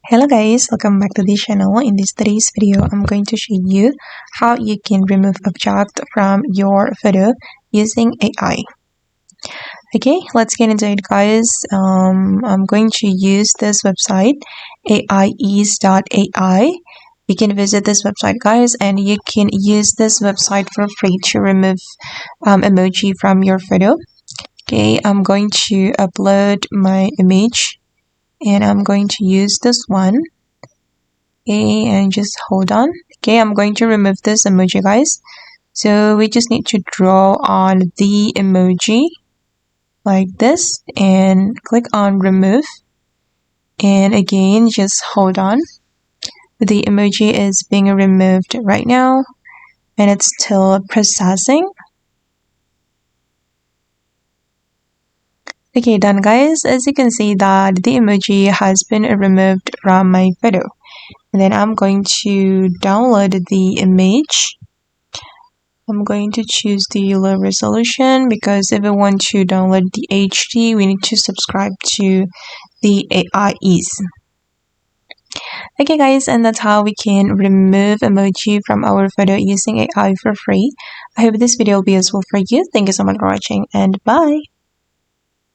Hello guys, welcome back to the channel. In this today's video, I'm going to show you how you can remove object from your photo using AI. Okay, let's get into it guys. I'm going to use this website, aiis.ai. You can visit this website guys, and you can use this website for free to remove emoji from your photo. Okay, I'm going to upload my image and I'm going to use this one. Okay, and just hold on. Okay, I'm going to remove this emoji guys. So we just need to draw on the emoji like this and click on remove. And again, just hold on. The emoji is being removed right now and it's still processing. Okay, done guys. As you can see that the emoji has been removed from my photo. And then I'm going to download the image. I'm going to choose the low resolution because if we want to download the HD, we need to subscribe to the AIs. Okay guys, and that's how we can remove emoji from our photo using AI for free. I hope this video will be useful for you. Thank you so much for watching and bye.